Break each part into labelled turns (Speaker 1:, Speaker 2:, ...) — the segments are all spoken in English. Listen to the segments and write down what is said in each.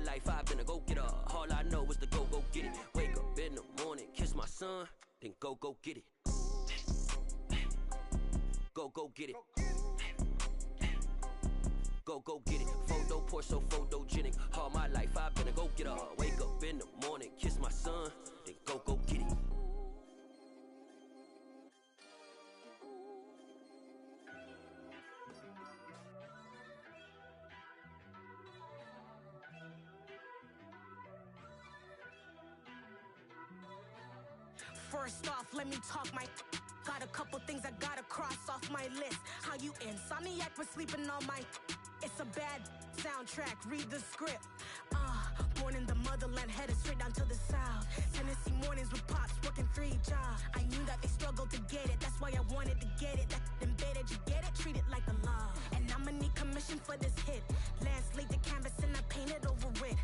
Speaker 1: life, I've been a go-getter. All I know is to go get it. Wake up in the morning, kiss my son, then go get it. Go get it. Go get it. Photo poor, so photogenic. All my life, I've been a go-getter. Wake up in the morning, kiss my son, then go get it.
Speaker 2: First off, let me talk my. Got a couple things I gotta cross off my list. How you insomniac for sleeping on my. It's a bad soundtrack, read the script. Born in the motherland, headed straight down to the south. Tennessee mornings with pops, working 3 jobs. I knew that they struggled to get it, that's why I wanted to get it. That embedded, you get it, treat it like a law. And I'ma need commission for this hit. Lance laid the canvas and I painted over it.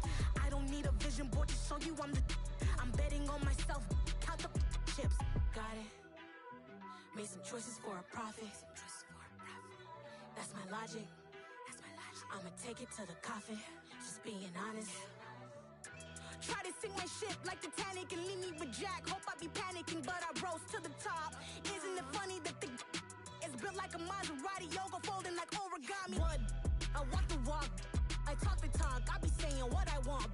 Speaker 2: I don't need a vision board to show you I'm betting on myself, count the chips. Got it. Made some choices for a profit. That's my logic. I'ma take it to the coffin. Just being honest. Try to sink my ship like Titanic and leave me with Jack. Hope I be panicking, but I rose to the top. Isn't it funny that the is built like a Maserati, yoga folding like origami? What? I walk the walk. I talk the talk. I be saying what I want.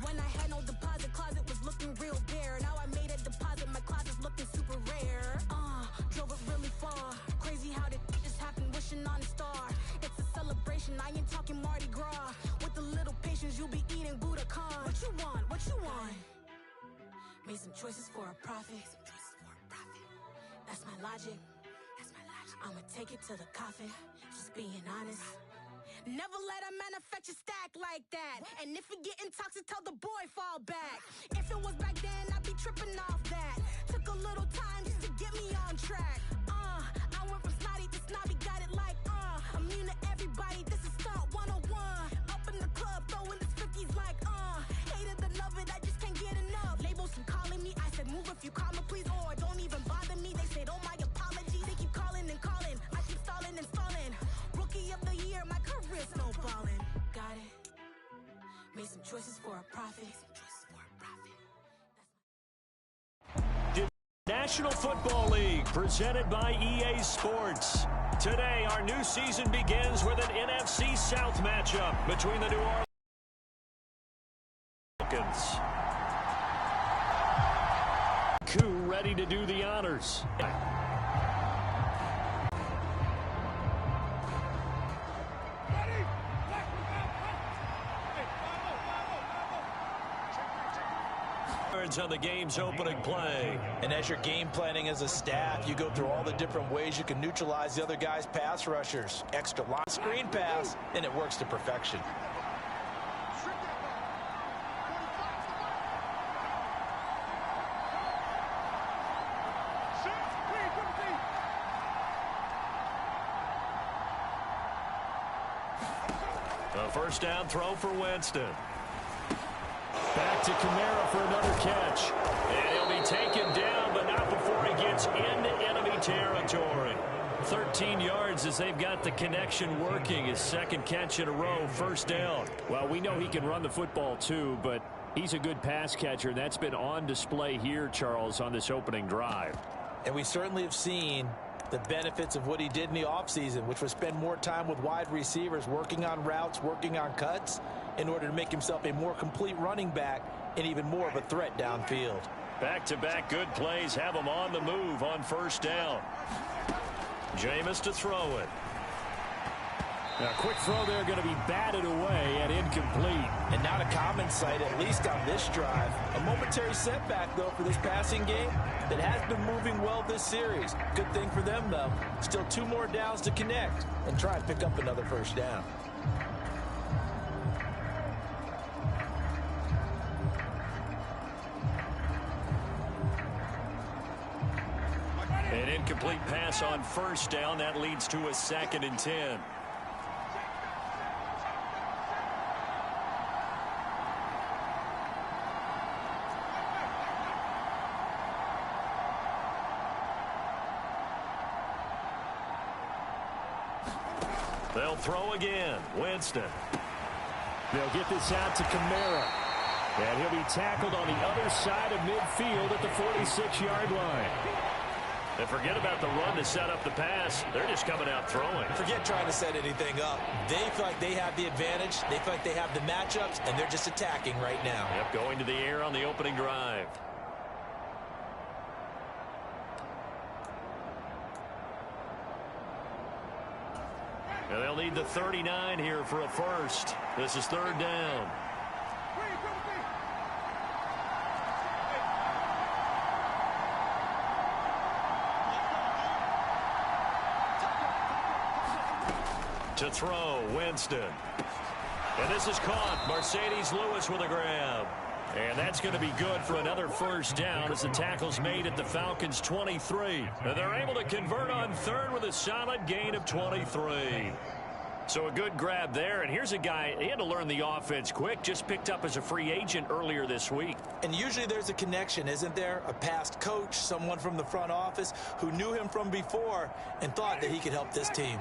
Speaker 2: When I had no deposit, closet was looking real bare. Now I made a deposit, my closet's looking super rare. Drove it really far. Crazy how did this happen, wishing on a star. It's a celebration, I ain't talking Mardi Gras. With a little patience, you'll be eating Budokan. What you want? What you want? Made some choices for a profit. That's my logic. I'ma take it to the coffin. Just being honest. Never let a manufacture stack like that. And if it getting toxic, tell the boy fall back. If it was back then, I'd be tripping off that. Took a little time just to get me on track. I went from snotty to snobby, got it like immune to everybody, this is stunt 101. Up in the club, throwing this 50s like hate it, the love it, I just can't get enough. Labels keep calling me, I said move if you call me please, or don't even bother me. They said oh my apologies, they keep calling and calling. I keep stalling and stalling. Rookie of the year, my career snowballing. Got it. Made some choices for a profit.
Speaker 3: National Football League, presented by EA Sports. Today, our new season begins with an NFC South matchup between the New Orleans Falcons. Koo ready to do the honors. On the game's opening play.
Speaker 4: And as you're game planning as a staff, you go through all the different ways you can neutralize the other guy's pass rushers. Extra line screen pass, and it works to perfection.
Speaker 3: A first down throw for Winston. Back to Kamara for another catch. And he'll be taken down, but not before he gets into enemy territory. 13 yards as they've got the connection working. His second catch in a row, first down.
Speaker 5: Well, we know he can run the football too, but he's a good pass catcher. That's been on display here, Charles, on this opening drive.
Speaker 4: And we certainly have seen the benefits of what he did in the offseason, which was spend more time with wide receivers, working on routes, working on cuts, in order to make himself a more complete running back and even more of a threat downfield.
Speaker 3: Back-to-back good plays have him on the move on first down. Jameis to throw it.
Speaker 5: Now, a quick throw there, going to be batted away and incomplete.
Speaker 4: And not a common sight, at least on this drive. A momentary setback, though, for this passing game that has been moving well this series. Good thing for them, though. Still 2 more downs to connect and try and pick up another first down.
Speaker 3: An incomplete pass on first down. That leads to a 2nd and 10. They'll throw again. Winston.
Speaker 5: They'll get this out to Kamara. And he'll be tackled on the other side of midfield at the 46-yard line. And forget about the run to set up the pass. They're just coming out throwing.
Speaker 4: Forget trying to set anything up. They feel like they have the advantage. They feel like they have the matchups, and they're just attacking right now.
Speaker 5: Yep, going to the air on the opening drive. And they'll need the 39 here for a first. This is third down. To throw, Winston. And this is caught. Mercedes Lewis with a grab. And that's going to be good for another first down as the tackle's made at the Falcons' 23. And they're able to convert on third with a solid gain of 23. So a good grab there. And here's a guy, he had to learn the offense quick, just picked up as a free agent earlier this week.
Speaker 4: And usually there's a connection, isn't there? A past coach, someone from the front office who knew him from before and thought that he could help this team.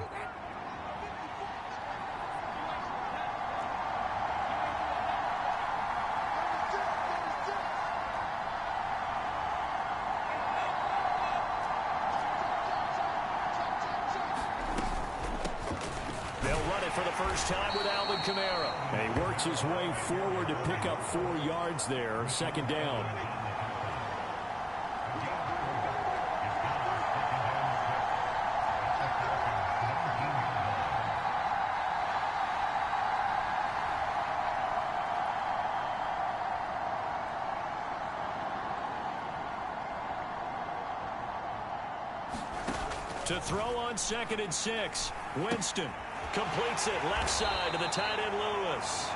Speaker 5: For the first time with Alvin Kamara. And he works his way forward to pick up 4 yards there. Second down. To throw on 2nd and 6. Winston completes it left side to the tight end Lewis.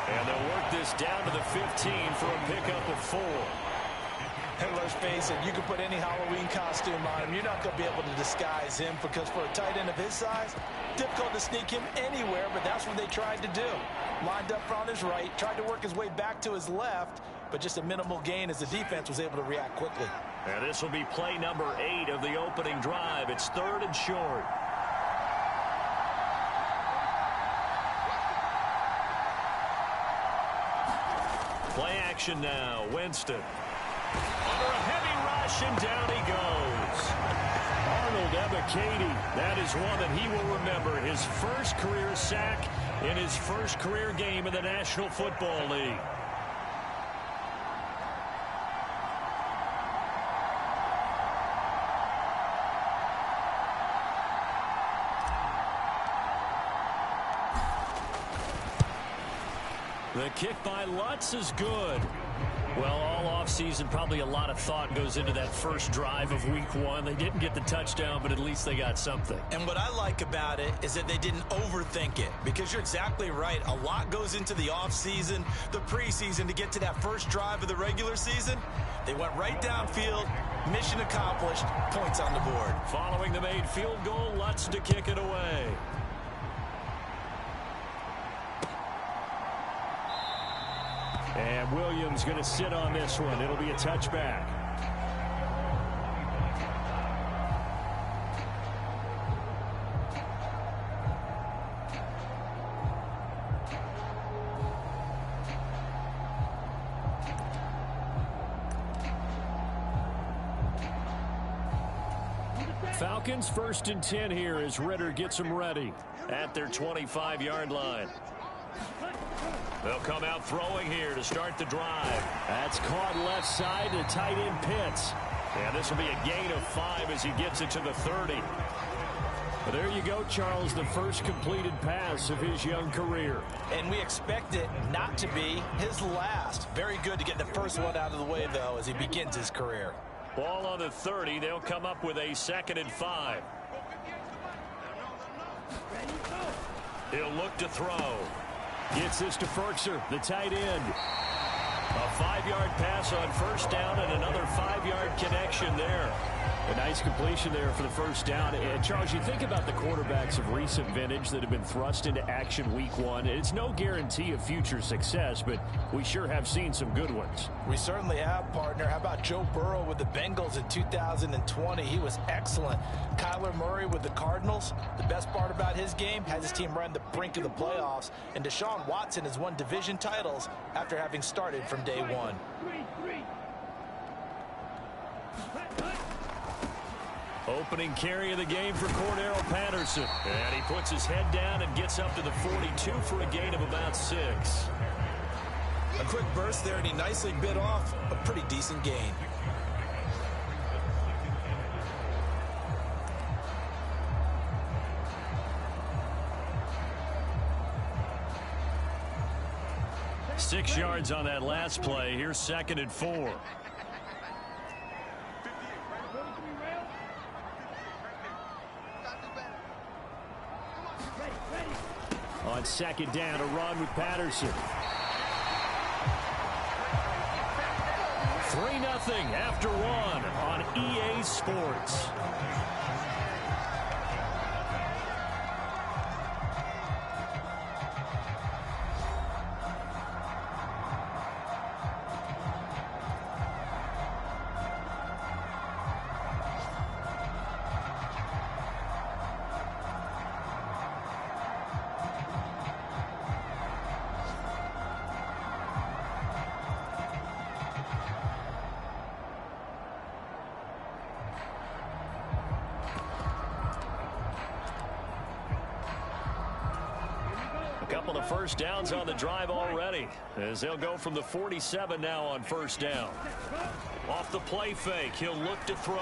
Speaker 5: And they'll work this down to the 15 for a pickup of 4.
Speaker 4: And let's face it, you can put any Halloween costume on him. You're not going to be able to disguise him because for a tight end of his size, difficult to sneak him anywhere, but that's what they tried to do. Lined up on his right, tried to work his way back to his left, but just a minimal gain as the defense was able to react quickly.
Speaker 5: And this will be play number 8 of the opening drive. It's 3rd and short. Play action now. Winston. Under a heavy rush, and down he goes. Arnold Ebiketie. That is one that he will remember. His first career sack in his first career game in the National Football League. The kick by Lutz is good. Well, all offseason, probably a lot of thought goes into that first drive of week 1. They didn't get the touchdown, but at least they got something.
Speaker 4: And what I like about it is that they didn't overthink it, because you're exactly right. A lot goes into the offseason, the preseason to get to that first drive of the regular season. They went right downfield, mission accomplished, points on the board.
Speaker 5: Following the made field goal, Lutz to kick it away. And Williams going to sit on this one. It'll be a touchback. Falcons 1st and 10 here as Ritter gets them ready at their 25-yard line. They'll come out throwing here to start the drive. That's caught left side to tight end Pitts. And this will be a gain of 5 as he gets it to the 30. Well, there you go, Charles, the first completed pass of his young career.
Speaker 4: And we expect it not to be his last. Very good to get the first one out of the way, though, as he begins his career.
Speaker 5: Ball on the 30. They'll come up with a 2nd and 5. He'll look to throw. Gets this to Firkser, the tight end. A 5-yard pass on first down and another 5-yard connection there. A nice completion there for the first down. And Charles, you think about the quarterbacks of recent vintage that have been thrust into action week one. It's no guarantee of future success, but we sure have seen some good ones.
Speaker 4: We certainly have, partner. How about Joe Burrow with the Bengals in 2020? He was excellent. Kyler Murray with the Cardinals. The best part about his game, has his team run the brink of the playoffs. And Deshaun Watson has won division titles after having started from day one.
Speaker 5: Opening carry of the game for Cordarrelle Patterson. And he puts his head down and gets up to the 42 for a gain of about 6.
Speaker 4: A quick burst there, and he nicely bit off a pretty decent gain.
Speaker 5: Six yards on that last play. Here's 2nd and 4. On 2nd down, a run with Patterson. 3-0 after 1 on EA Sports. Couple of first downs on the drive already, as they'll go from the 47 now on 1st down. Off the play fake, he'll look to throw.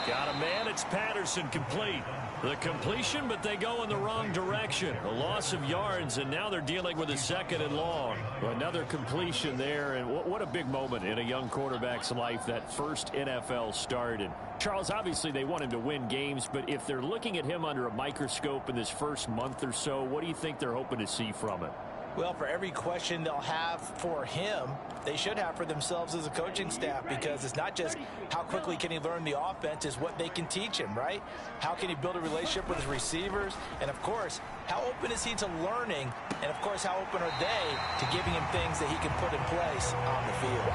Speaker 5: Got a man, it's Patterson, complete. The completion, but they go in the wrong direction. A loss of yards, and now they're dealing with a 2nd and long. Another completion there, and what a big moment in a young quarterback's life, that first NFL start. And Charles, obviously they want him to win games, but if they're looking at him under a microscope in this first month or so, what do you think they're hoping to see from it?
Speaker 4: Well, for every question they'll have for him, they should have for themselves as a coaching staff, because it's not just how quickly can he learn the offense, it's what they can teach him, right? How can he build a relationship with his receivers? And, of course, how open is he to learning? And, of course, how open are they to giving him things that he can put in place on the field?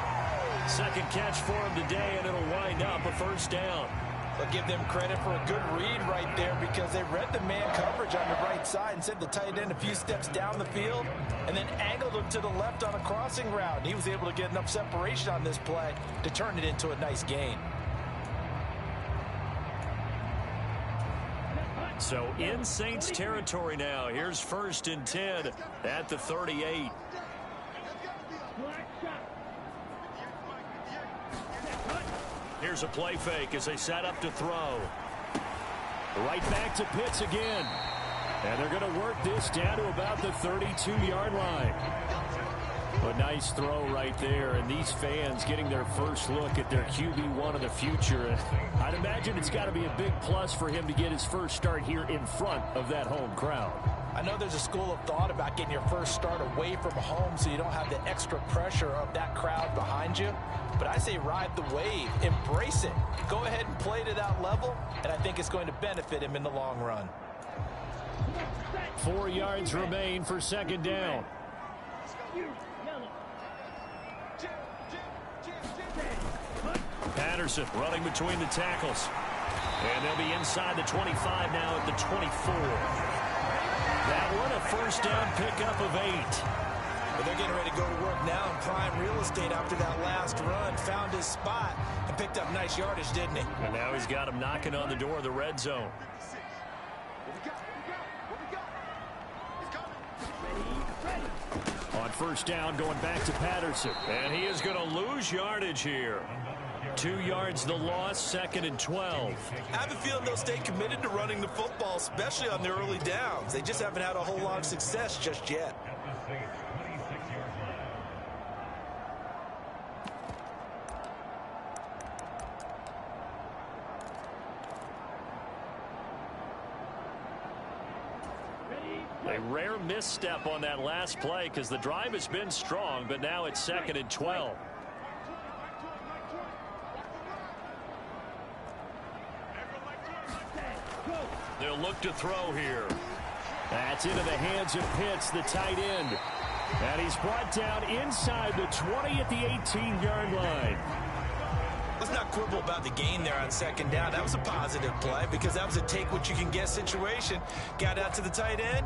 Speaker 5: 2nd catch for him today, and it'll wind up a 1st down.
Speaker 4: But give them credit for a good read right there, because they read the man coverage on the right side and sent the tight end a few steps down the field and then angled him to the left on a crossing route. And he was able to get enough separation on this play to turn it into a nice gain.
Speaker 5: So in Saints territory now. Here's 1st and 10 at the 38. Here's a play fake as they set up to throw. Right back to Pitts again. And they're going to work this down to about the 32-yard line. A nice throw right there, and these fans getting their first look at their QB1 of the future. I'd imagine it's got to be a big plus for him to get his first start here in front of that home crowd.
Speaker 4: I know there's a school of thought about getting your first start away from home so you don't have the extra pressure of that crowd behind you. But I say ride the wave, embrace it. Go ahead and play to that level, and I think it's going to benefit him in the long run.
Speaker 5: 4 yards remain for 2nd down. Patterson running between the tackles. And they'll be inside the 25 now at the 24. That one a 1st down pickup of 8.
Speaker 4: But they're getting ready to go to work now in prime real estate after that last run. Found his spot and picked up nice yardage, didn't he?
Speaker 5: And now he's got him knocking on the door of the red zone. On 1st down, going back to Patterson. And he is going to lose yardage here. 2 yards the loss, 2nd and 12.
Speaker 4: I have a feeling they'll stay committed to running the football, especially on their early downs. They just haven't had a whole lot of success just yet.
Speaker 5: A rare misstep on that last play because the drive has been strong, but now it's 2nd and 12. They'll look to throw here. That's into the hands of Pitts, the tight end. And he's brought down inside the 20 at the 18-yard line.
Speaker 4: Let's not quibble about the gain there on second down. That was a positive play because that was a take-what-you-can-get situation. Got out to the tight end.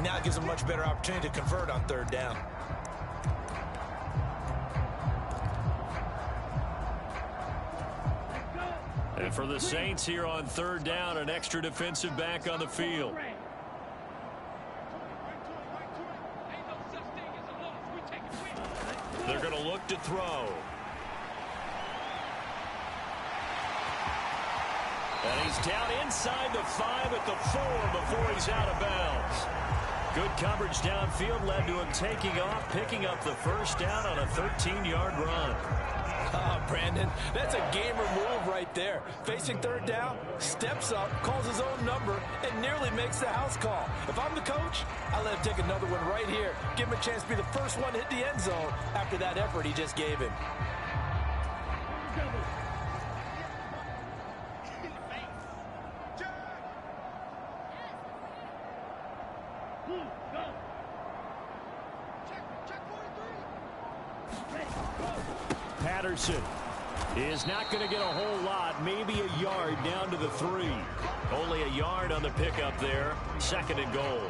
Speaker 4: Now it gives him a much better opportunity to convert on third down.
Speaker 5: And for the Saints here on third down, an extra defensive back on the field. They're going to look to throw. And he's down inside the 5 at the 4 before he's out of bounds. Good coverage downfield led to him taking off, picking up the first down on a 13-yard run.
Speaker 4: Oh, Brandon, that's a gamer move right there. Facing third down, steps up, calls his own number, and nearly makes the house call. If I'm the coach, I'll let him take another one right here. Give him a chance to be the first one to hit the end zone after that effort he just gave him.
Speaker 5: Patterson is not going to get a whole lot, maybe a yard down to the 3. Only a yard on the pickup there, 2nd and goal.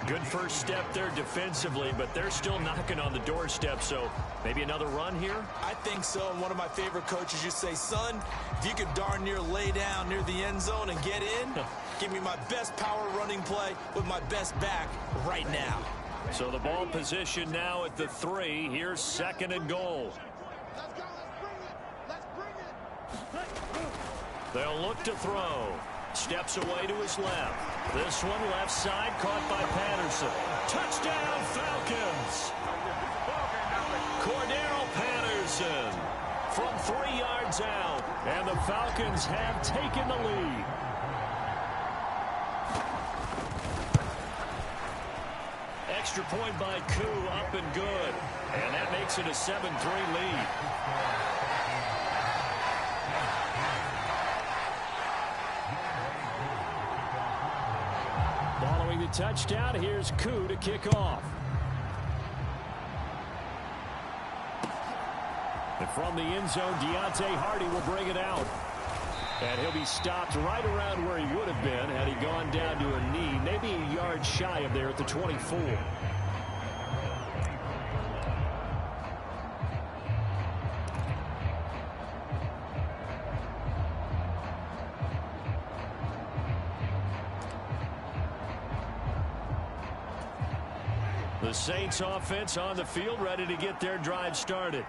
Speaker 5: Good first step there defensively, but they're still knocking on the doorstep, so maybe another run here?
Speaker 4: I think so, and one of my favorite coaches used to say, son, if you could darn near lay down near the end zone and get in, give me my best power running play with my best back right now.
Speaker 5: So the ball position now at the 3. Here's 2nd and goal. They'll look to throw. Steps away to his left. This one left side caught by Patterson. Touchdown Falcons! Cordero Patterson from 3 yards out. And the Falcons have taken the lead. Extra point by Koo, up and good. And that makes it a 7-3 lead. Following the touchdown, here's Koo to kick off. And from the end zone, Deontay Hardy will bring it out. And he'll be stopped right around where he would have been had he gone down to a knee, maybe a yard shy of there at the 24. The Saints offense on the field, ready to get their drive started.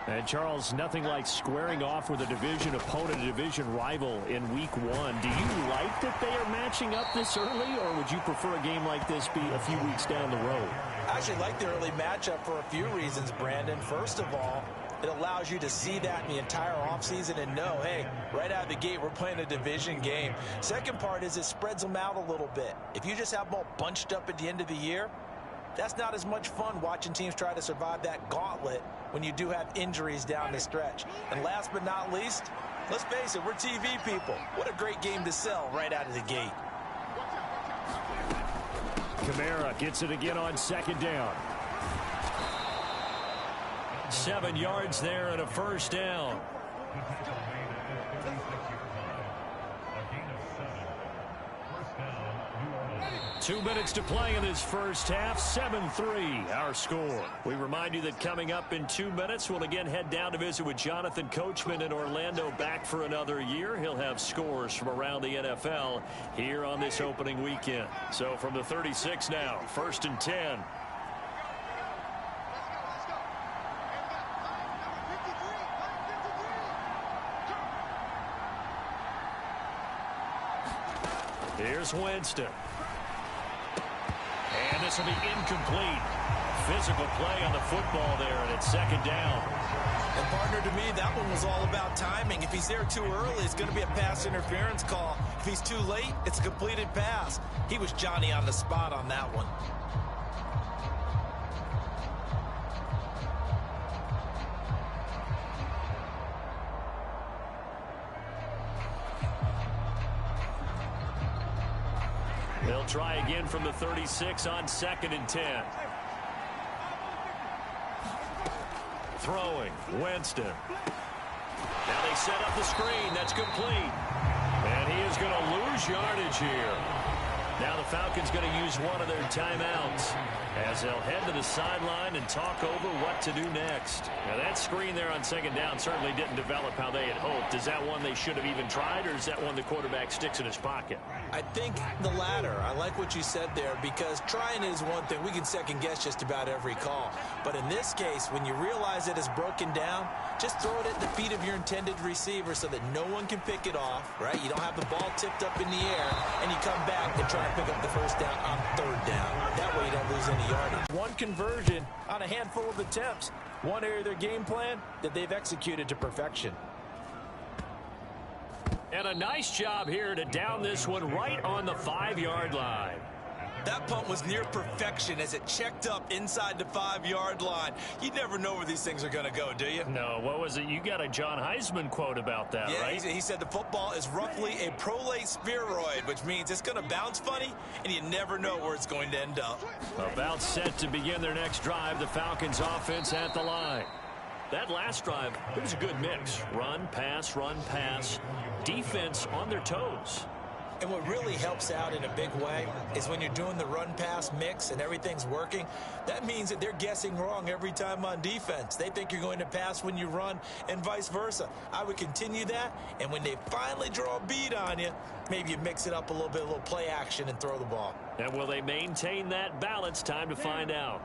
Speaker 5: And Charles, nothing like squaring off with a division opponent, a division rival in week 1. Do you like that they are matching up this early, or would you prefer a game like this be a few weeks down the road?
Speaker 4: I actually like the early matchup for a few reasons, Brandon. First of all, it allows you to see that in the entire offseason and know, hey, right out of the gate, we're playing a division game. Second part is it spreads them out a little bit. If you just have them all bunched up at the end of the year, that's not as much fun watching teams try to survive that gauntlet when you do have injuries down the stretch. And last but not least, let's face it, we're TV people. What a great game to sell right out of the gate.
Speaker 5: Kamara gets it again on 2nd down. 7 yards there and a first down. 2 minutes to play in this first half. 7-3 our score. We remind you that coming up in 2 minutes, we'll again head down to visit with Jonathan Coachman in Orlando, back for another year. He'll have scores from around the NFL here on this opening weekend. So from the 36 now, 1st and 10. Here's Winston. And this will be incomplete. Physical play on the football there, and it's 2nd down.
Speaker 4: And partner, to me, that one was all about timing. If he's there too early, it's going to be a pass interference call. If he's too late, it's a completed pass. He was Johnny on the spot on that one.
Speaker 5: They'll try again from the 36 on 2nd and 10. Throwing, Winston. Now they set up the screen. That's complete. And he is going to lose yardage here. Now the Falcons going to use one of their timeouts as they'll head to the sideline and talk over what to do next. Now that screen there on 2nd down certainly didn't develop how they had hoped. Is that one they should have even tried, or is that one the quarterback sticks in his pocket?
Speaker 4: I think the latter. I like what you said there, because trying is one thing. We can second guess just about every call. But in this case, when you realize it is broken down, just throw it at the feet of your intended receiver so that no one can pick it off, right? You don't have the ball tipped up in the air, and you come back and try to pick up the first down on 3rd down. That way you don't lose any yardage. One conversion on a handful of attempts. One area of their game plan that they've executed to perfection.
Speaker 5: And a nice job here to down this one right on the 5-yard line.
Speaker 4: That punt was near perfection as it checked up inside the 5-yard line. You never know where these things are going to go, do you?
Speaker 5: No, what was it? You got a John Heisman quote about that, right?
Speaker 4: He said the football is roughly a prolate spheroid, which means it's going to bounce funny, and you never know where it's going to end up.
Speaker 5: About set to begin their next drive, the Falcons offense at the line. That last drive, it was a good mix. Run, pass, defense on their toes.
Speaker 4: And what really helps out in a big way is when you're doing the run-pass mix and everything's working, that means that they're guessing wrong every time on defense. They think you're going to pass when you run and vice versa. I would continue that, and when they finally draw a bead on you, maybe you mix it up a little bit, a little play action, and throw the ball.
Speaker 5: And will they maintain that balance? Time to find out.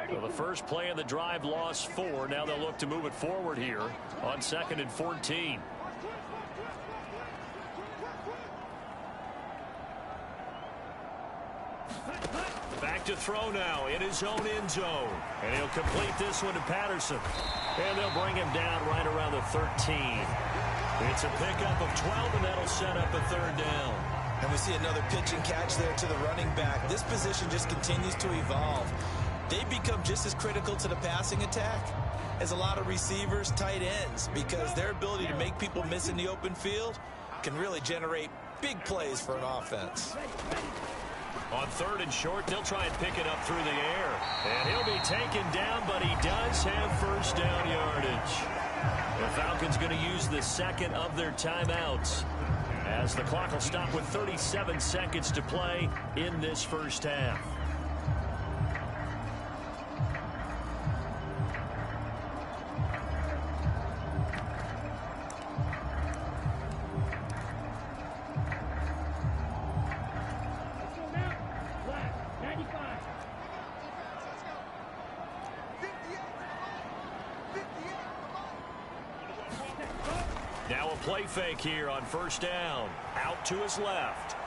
Speaker 5: So the first play of the drive lost 4. Now they'll look to move it forward here on 2nd and 14. Back to throw now in his own end zone. And he'll complete this one to Patterson. And they'll bring him down right around the 13. It's a pickup of 12, and that'll set up a 3rd down.
Speaker 4: And we see another pitch and catch there to the running back. This position just continues to evolve. They become just as critical to the passing attack as a lot of receivers, tight ends, because their ability to make people miss in the open field can really generate big plays for an offense.
Speaker 5: On 3rd and short, they'll try and pick it up through the air. And he'll be taken down, but he does have first down yardage. The Falcons going to use the second of their timeouts, as the clock will stop with 37 seconds to play in this first half. Now a play fake here on first down. Out to his left.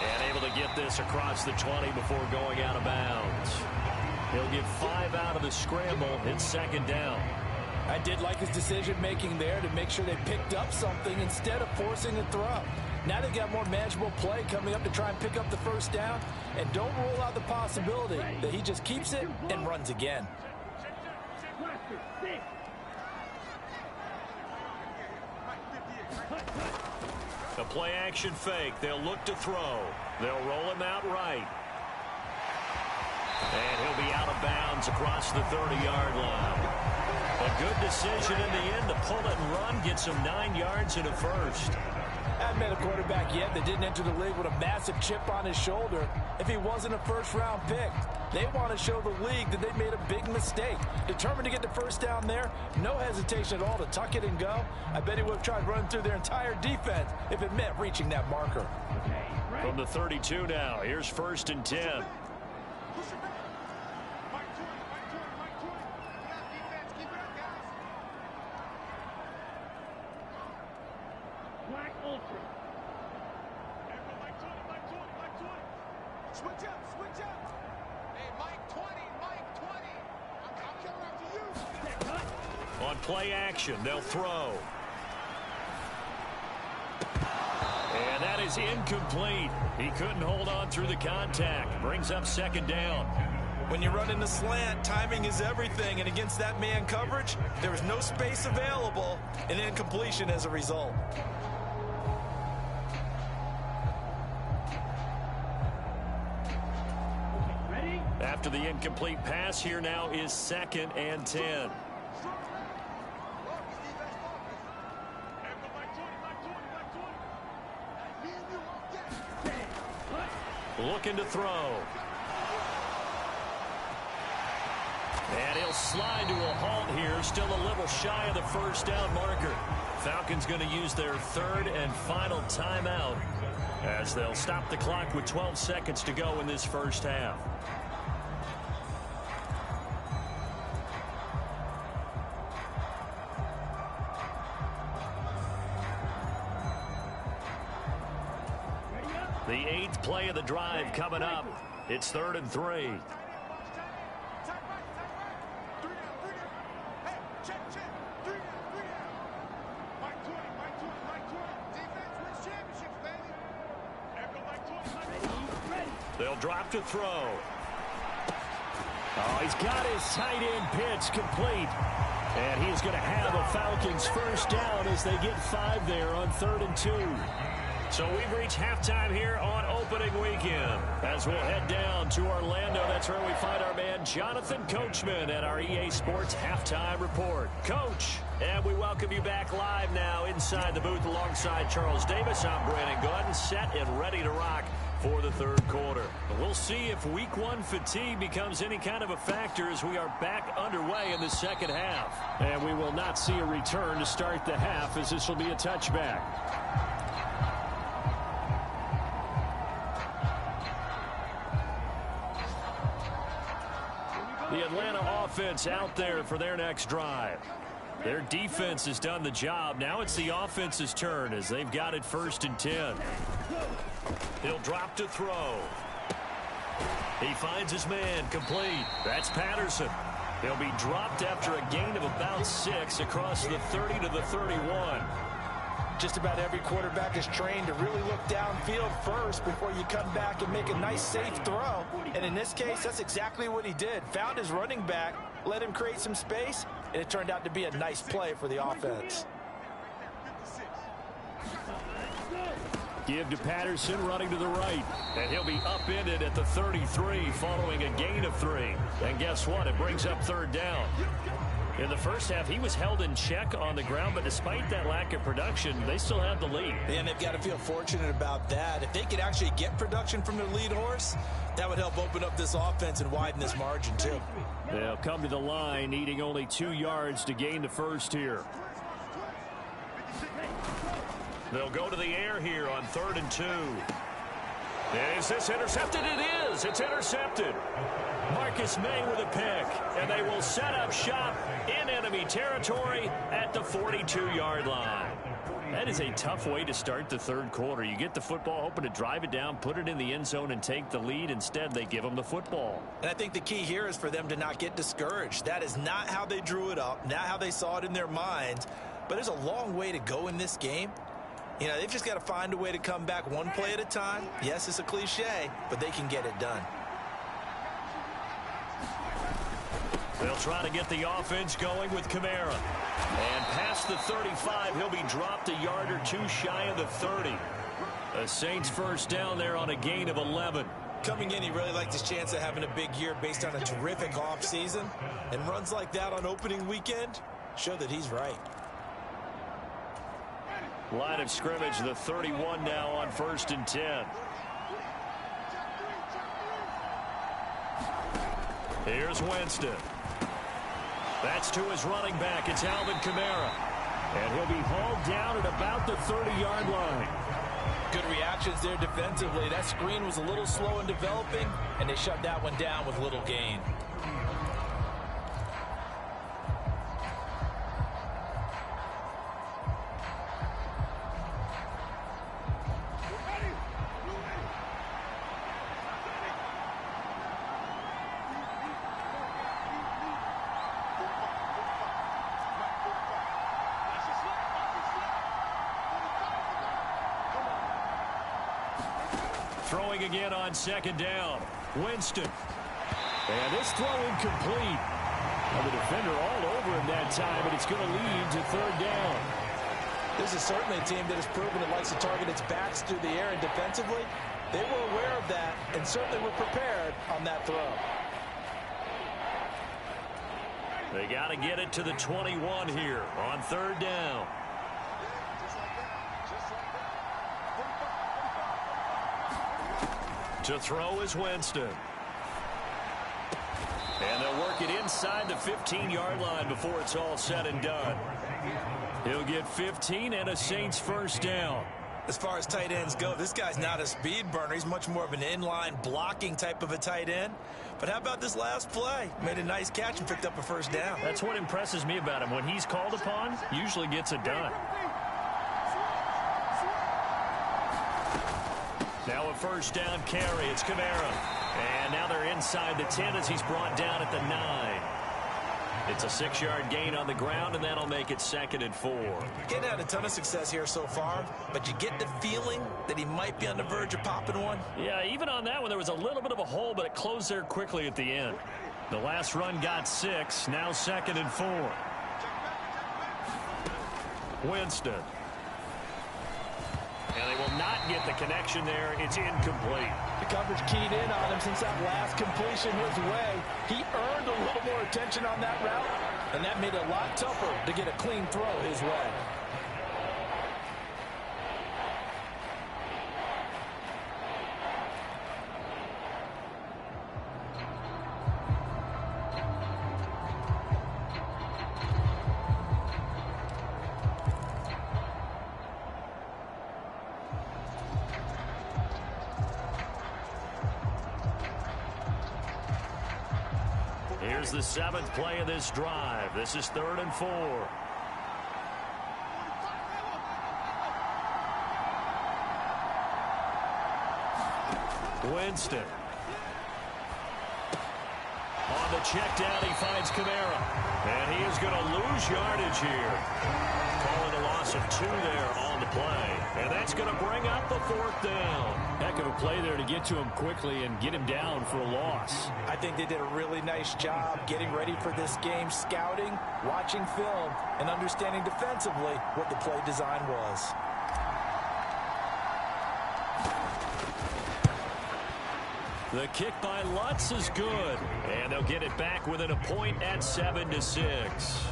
Speaker 5: And able to get this across the 20 before going out of bounds. He'll get 5 out of the scramble. It's 2nd down.
Speaker 4: I did like his decision-making there to make sure they picked up something instead of forcing a throw. Now they got more manageable play coming up to try and pick up the first down. And don't rule out the possibility that he just keeps it and runs again.
Speaker 5: A play-action fake. They'll look to throw. They'll roll him out right. And he'll be out of bounds across the 30-yard line. A good decision in the end to pull it and run. Gets him 9 yards and a first.
Speaker 4: Haven't met a quarterback yet that didn't enter the league with a massive chip on his shoulder if he wasn't a first-round pick. They want to show the league that they made a big mistake. Determined to get the first down there, no hesitation at all to tuck it and go. I bet he would have tried running through their entire defense if it meant reaching that marker.
Speaker 5: From the 32 now, here's 1st and 10.
Speaker 6: Switch up. Hey, Mike 20. I'm coming after you.
Speaker 5: On play action, they'll throw. And that is incomplete. He couldn't hold on through the contact. Brings up 2nd down.
Speaker 4: When you run in the slant, timing is everything. And against that man coverage, there was no space available, and incompletion as a result.
Speaker 5: After the incomplete pass, here now is 2nd and 10. Looking to throw. And he'll slide to a halt here. Still a little shy of the first down marker. Falcons going to use their 3rd and final timeout as they'll stop the clock with 12 seconds to go in this first half. The 8th play of the drive coming up. It's 3rd and 3. They'll drop to throw. Oh, he's got his tight end pitch complete. And he's going to have a Falcons first down as they get 5 there on 3rd and 2. So we've reached halftime here on opening weekend. As we'll head down to Orlando, that's where we find our man Jonathan Coachman at our EA Sports Halftime Report. Coach, and we welcome you back live now inside the booth alongside Charles Davis. I'm Brandon Gordon, set and ready to rock for the 3rd quarter. We'll see if week 1 fatigue becomes any kind of a factor as we are back underway in the 2nd half.
Speaker 3: And we will not see a return to start the half as this will be a touchback. The Atlanta offense out there for their next drive. Their defense has done the job. Now it's the offense's turn as they've got it 1st and 10. He'll drop to throw. He finds his man complete. That's Patterson. He'll be dropped after a gain of about 6 across the 30 to the 31.
Speaker 4: Just about every quarterback is trained to really look downfield first before you come back and make a nice, safe throw. And in this case, that's exactly what he did. Found his running back, let him create some space, and it turned out to be a nice play for the offense.
Speaker 3: Give to Patterson running to the right.
Speaker 5: And he'll be upended at the 33 following a gain of 3. And guess what? It brings up 3rd down. In the first half, he was held in check on the ground, but despite that lack of production, they still have the lead.
Speaker 4: And they've got to feel fortunate about that. If they could actually get production from their lead horse, that would help open up this offense and widen this margin, too.
Speaker 3: They'll come to the line, needing only 2 yards to gain the first here.
Speaker 5: They'll go to the air here on 3rd and 2. Is this intercepted? It is. It's intercepted. Marcus May with a pick, and they will set up shop in enemy territory at the 42-yard line. That is a tough way to start the 3rd quarter. You get the football, hoping to drive it down, put it in the end zone, and take the lead. Instead, they give them the football.
Speaker 4: And I think the key here is for them to not get discouraged. That is not how they drew it up, not how they saw it in their minds. But there's a long way to go in this game. You know, they've just got to find a way to come back one play at a time. Yes, it's a cliche, but they can get it done.
Speaker 5: They'll try to get the offense going with Kamara. And past the 35, he'll be dropped a yard or 2 shy of the 30. The Saints first down there on a gain of 11.
Speaker 4: Coming in, he really liked his chance of having a big year based on a terrific offseason. And runs like that on opening weekend show that he's right.
Speaker 5: Line of scrimmage, the 31 now on 1st and 10. Here's Winston. That's to his running back. It's Alvin Kamara.
Speaker 3: And he'll be hauled down at about the 30-yard line.
Speaker 4: Good reactions there defensively. That screen was a little slow in developing, and they shut that one down with little gain.
Speaker 5: Throwing again on 2nd down. Winston.
Speaker 3: And this throw incomplete. And the defender all over him that time, but it's going to lead to 3rd down.
Speaker 4: This is certainly a team that has proven it likes to target its backs through the air, and defensively, they were aware of that and certainly were prepared on that throw.
Speaker 5: They got to get it to the 21 here on third down. To throw is Winston. And they'll work it inside the 15-yard line before it's all said and done. He'll get 15 and a Saints first down.
Speaker 4: As far as tight ends go, this guy's not a speed burner. He's much more of an inline blocking type of a tight end. But how about this last play? Made a nice catch and picked up a first down.
Speaker 5: That's what impresses me about him. When he's called upon, usually gets it done. Now a first down carry. It's Kamara. And now they're inside the 10 as he's brought down at the 9. It's a 6-yard gain on the ground, and that'll make it 2nd and 4.
Speaker 4: Getting had a ton of success here so far, but you get the feeling that he might be on the verge of popping one.
Speaker 5: Yeah, even on that one, there was a little bit of a hole, but it closed there quickly at the end. The last run got 6, now 2nd and 4. Winston. And they will not get the connection there. It's incomplete.
Speaker 4: The coverage keyed in on him since that last completion his way. He earned a little more attention on that route, and that made it a lot tougher to get a clean throw his way.
Speaker 5: Here's the 7th play of this drive. This is 3rd and 4. Winston. On the check down, he finds Kamara. And he is going to lose yardage here. Calling a loss of 2 there on the play. And that's going to bring up the 4th down.
Speaker 3: Heck of a play there to get to him quickly and get him down for a loss.
Speaker 4: I think they did a really nice job getting ready for this game, scouting, watching film, and understanding defensively what the play design was.
Speaker 5: The kick by Lutz is good. And they'll get it back within a point at 7-6.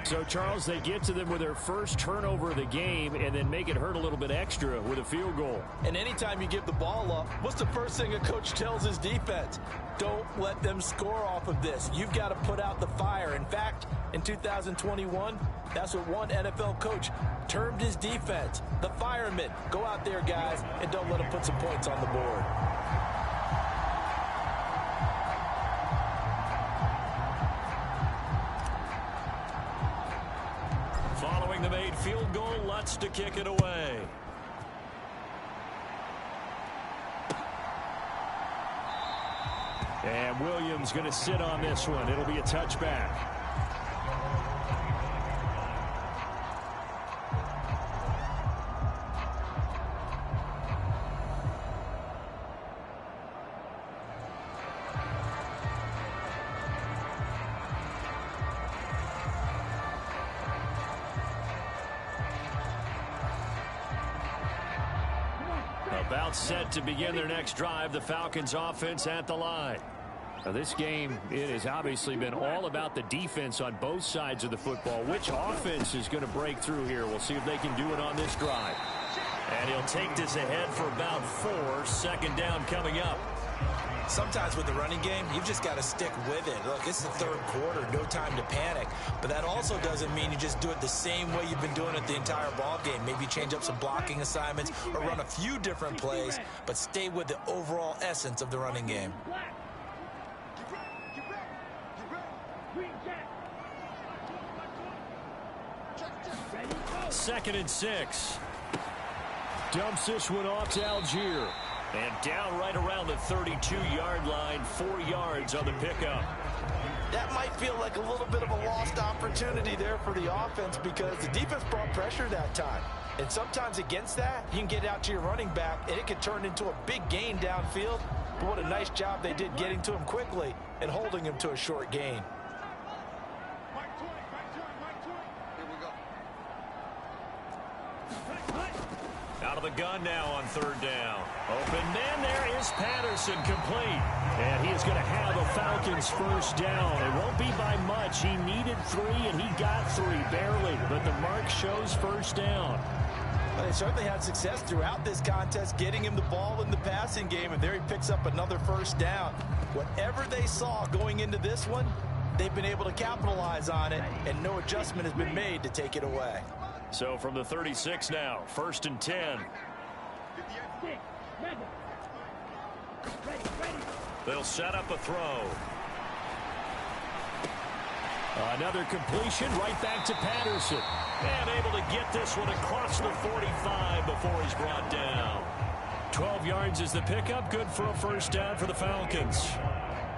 Speaker 3: So, Charles, they get to them with their first turnover of the game and then make it hurt a little bit extra with a field goal.
Speaker 4: And anytime you give the ball up, what's the first thing a coach tells his defense? Don't let them score off of this. You've got to put out the fire. In fact, in 2021, that's what one NFL coach termed his defense. The firemen. Go out there, guys, and don't let them put some points on the board.
Speaker 5: Following the made field goal, Lutz to kick it away.
Speaker 3: And Williams going to sit on this one. It'll be a touchback.
Speaker 5: About set to begin their next drive. The Falcons offense at the line.
Speaker 3: Now, this game, it has obviously been all about the defense on both sides of the football. Which offense is going to break through here? We'll see if they can do it on this drive.
Speaker 5: And he'll take this ahead for about 4. 2nd down coming up.
Speaker 4: Sometimes with the running game, you've just got to stick with it. Look, it's the 3rd quarter, no time to panic. But that also doesn't mean you just do it the same way you've been doing it the entire ball game. Maybe change up some blocking assignments or run a few different plays, but stay with the overall essence of the running game.
Speaker 5: 2nd and 6.
Speaker 3: Dumps this one off to Algier.
Speaker 5: And down right around the 32-yard line, 4 yards on the pickup.
Speaker 4: That might feel like a little bit of a lost opportunity there for the offense because the defense brought pressure that time. And sometimes against that, you can get out to your running back, and it can turn into a big gain downfield. But what a nice job they did getting to him quickly and holding him to a short gain.
Speaker 5: Out of the gun now on 3rd down. Open man, there is Patterson, complete.
Speaker 3: And he is going to have a Falcon
Speaker 5: Falcons first down. It won't be by much. He needed 3, and he got 3, barely. But the mark shows first down.
Speaker 4: Well, they certainly had success throughout this contest, getting him the ball in the passing game, and there he picks up another first down. Whatever they saw going into this one, they've been able to capitalize on it, and no adjustment has been made to take it away.
Speaker 5: So from the 36 now, 1st and 10. They'll set up a throw. Another completion right back to Patterson. And able to get this one across the 45 before he's brought down. 12 yards is the pickup. Good for a first down for the Falcons.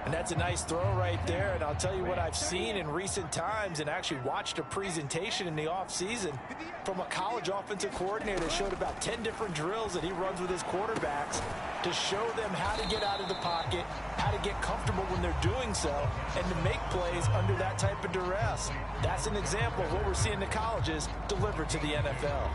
Speaker 4: And that's a nice throw right there. And I'll tell you what I've seen in recent times and actually watched a presentation in the offseason from a college offensive coordinator that showed about 10 different drills that he runs with his quarterbacks to show them how to get out of the pocket, how to get comfortable when they're doing so, and to make plays under that type of duress. That's an example of what we're seeing in the colleges delivered to the NFL.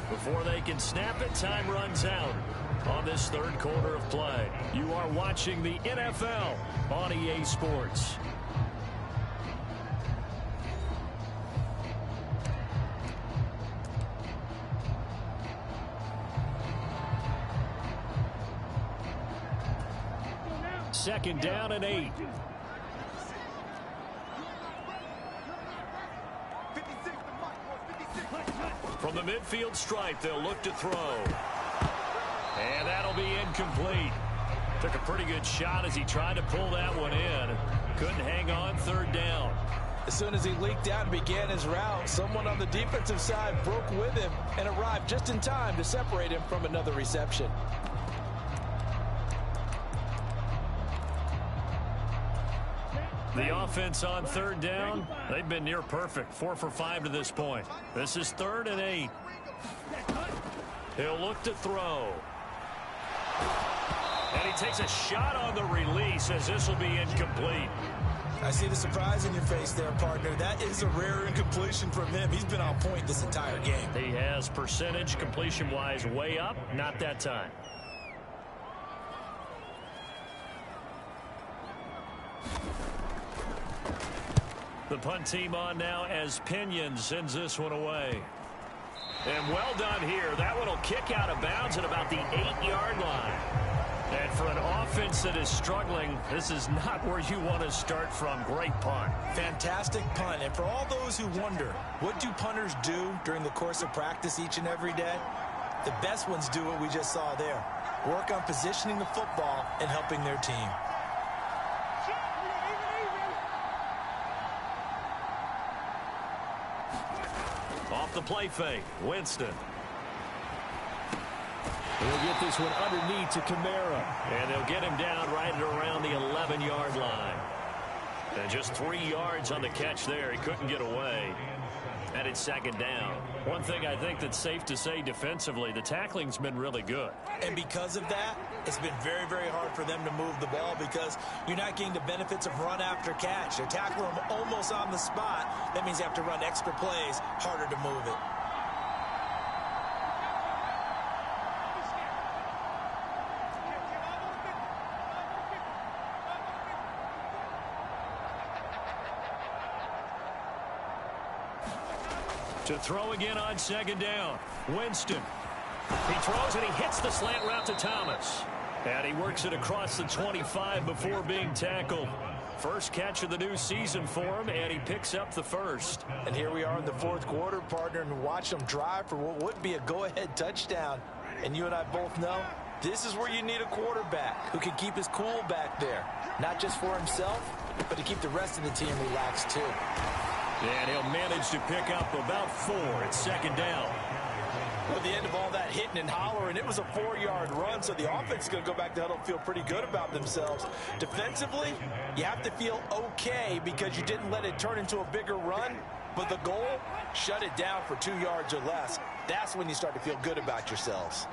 Speaker 5: Before they can snap it, time runs out on this 3rd quarter of play. You are watching the NFL on EA Sports. Second down and 8. From the midfield stripe, they'll look to throw. And that'll be incomplete. Took a pretty good shot as he tried to pull that one in. Couldn't hang on, 3rd down.
Speaker 4: As soon as he leaked out and began his route, someone on the defensive side broke with him and arrived just in time to separate him from another reception.
Speaker 5: The offense on 3rd down, they've been near perfect. 4 for 5 to this point. This is 3rd and 8. He'll look to throw. And he takes a shot on the release as this will be incomplete.
Speaker 4: I see the surprise in your face there, partner. That is a rare incompletion from him. He's been on point this entire game.
Speaker 5: He has percentage completion-wise way up, not that time. The punt team on now as Pinion sends this one away. And well done here. That one will kick out of bounds at about the 8-yard line. And for an offense that is struggling, this is not where you want to start from. Great punt.
Speaker 4: Fantastic punt. And for all those who wonder, what do punters do during the course of practice each and every day? The best ones do what we just saw there. Work on positioning the football and helping their team.
Speaker 5: Off the play fake, Winston.
Speaker 3: He'll get this one underneath to Kamara.
Speaker 5: And they'll get him down right at around the 11-yard line. And just 3 yards on the catch there. He couldn't get away. And it's 2nd down. One thing I think that's safe to say defensively, the tackling's been really good.
Speaker 4: And because of that, it's been very, very hard for them to move the ball because you're not getting the benefits of run after catch. They're tackling them almost on the spot. That means they have to run extra plays, harder to move it.
Speaker 5: To throw again on 2nd down. Winston. He throws and he hits the slant route to Thomas. And he works it across the 25 before being tackled. First catch of the new season for him, and he picks up the 1st.
Speaker 4: And here we are in the 4th quarter, partner, and watch them drive for what would be a go-ahead touchdown. And you and I both know this is where you need a quarterback who can keep his cool back there. Not just for himself, but to keep the rest of the team relaxed too.
Speaker 5: And he'll manage to pick up about 4 at 2nd down.
Speaker 4: Well, at the end of all that hitting and hollering, it was a 4-yard run, so the offense is going to go back to huddle and feel pretty good about themselves. Defensively, you have to feel okay because you didn't let it turn into a bigger run, but the goal, shut it down for 2 yards or less. That's when you start to feel good about yourselves.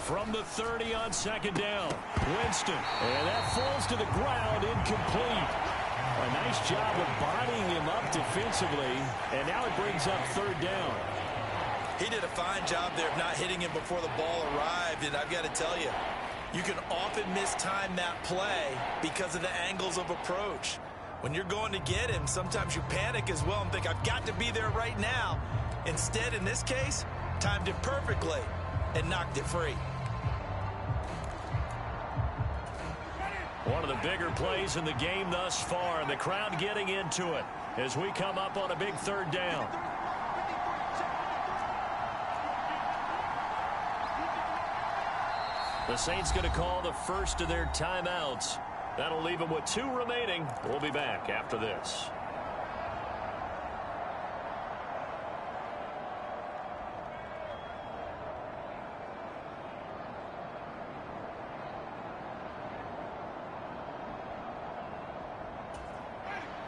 Speaker 5: From the 30 on second down, Winston. And that falls to the ground, incomplete. A nice job of bodying him up defensively, and now it brings up third down.
Speaker 4: He did a fine job there of not hitting him before the ball arrived, and I've got to tell you, you can often mistime that play because of the angles of approach. When you're going to get him, sometimes you panic as well and think, I've got to be there right now. Instead, in this case, timed it perfectly and knocked it free.
Speaker 5: One of the bigger plays in the game thus far, and the crowd getting into it as we come up on a big third down. The Saints going to call the first of their timeouts. That'll leave them with 2 remaining. We'll be back after this.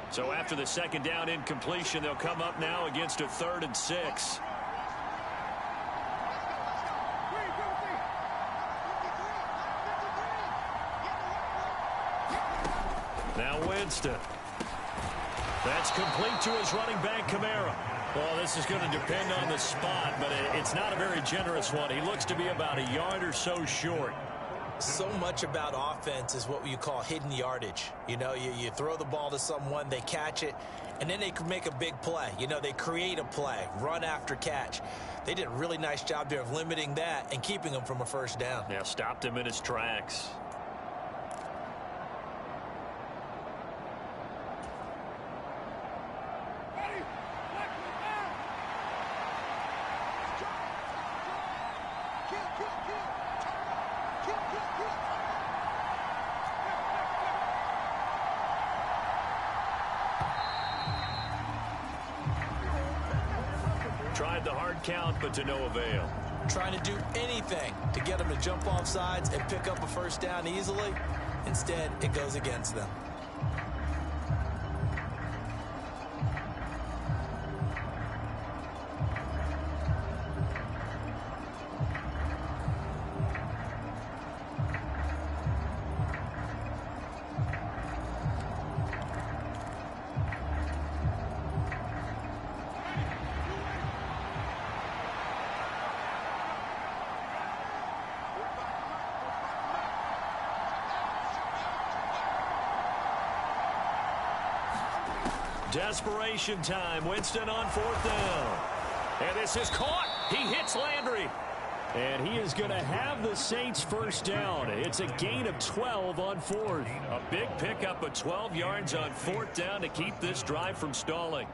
Speaker 5: So after the second down incompletion, they'll come up now against a 3rd and 6. Now Winston. That's complete to his running back, Kamara. Well, this is going to depend on the spot, but it's not a very generous one. He looks to be about a yard or so short.
Speaker 4: So much about offense is what you call hidden yardage. You know, you throw the ball to someone, they catch it, and then they can make a big play. You know, they create a play, run after catch. They did a really nice job there of limiting that and keeping him from a first down.
Speaker 5: Yeah, stopped him in his tracks. Tried the hard count, but to no avail.
Speaker 4: Trying to do anything to get them to jump off sides and pick up a first down easily. Instead, it goes against them.
Speaker 5: Desperation time. Winston on 4th down. And this is caught. He hits Landry. And he is going to have the Saints first down. It's a gain of 12 on 4th. A big pickup of 12 yards on 4th down to keep this drive from stalling.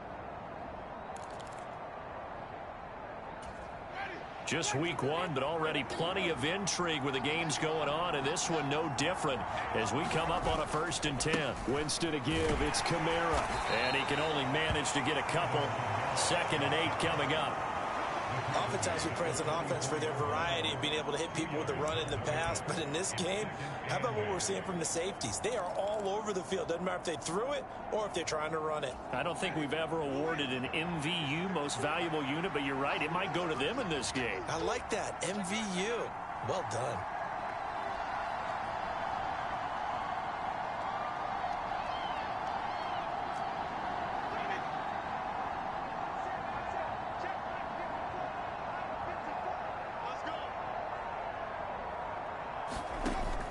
Speaker 5: Just week 1, but already plenty of intrigue with the games going on, and this one no different as we come up on a 1st and 10. Winston to give, it's Kamara. And he can only manage to get a couple. 2nd and 8 coming up.
Speaker 4: Oftentimes we praise an offense for their variety and being able to hit people with the run in the pass, but in this game, how about what we're seeing from the safeties? They are all over the field. Doesn't matter if they threw it or if they're trying to run it.
Speaker 5: I don't think we've ever awarded an MVU, most valuable unit, but you're right, it might go to them in this game.
Speaker 4: I like that, MVU. Well done.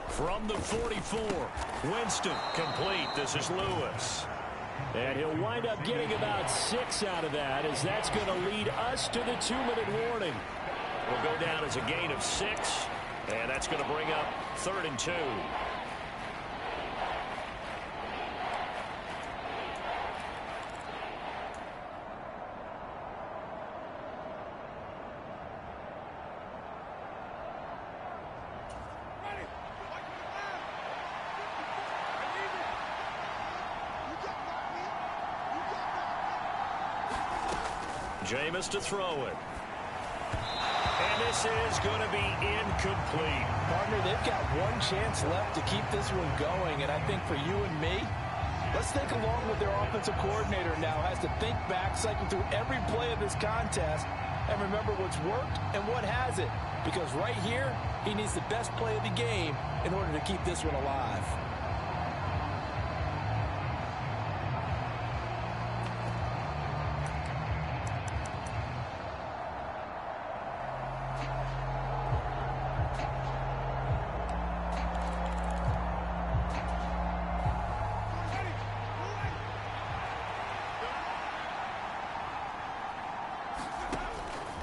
Speaker 5: From the 44, Winston complete. This is Lewis. And he'll wind up getting about 6 out of that, as that's going to lead us to the 2-minute warning. Will go down as a gain of 6, and that's going to bring up 3rd and 2. Jameis to throw it. And this is going to be incomplete.
Speaker 4: Partner, they've got one chance left to keep this one going, and I think for you and me, let's think along with their offensive coordinator now has to think back, cycle through every play of this contest, and remember what's worked and what hasn't. Because right here, he needs the best play of the game in order to keep this one alive.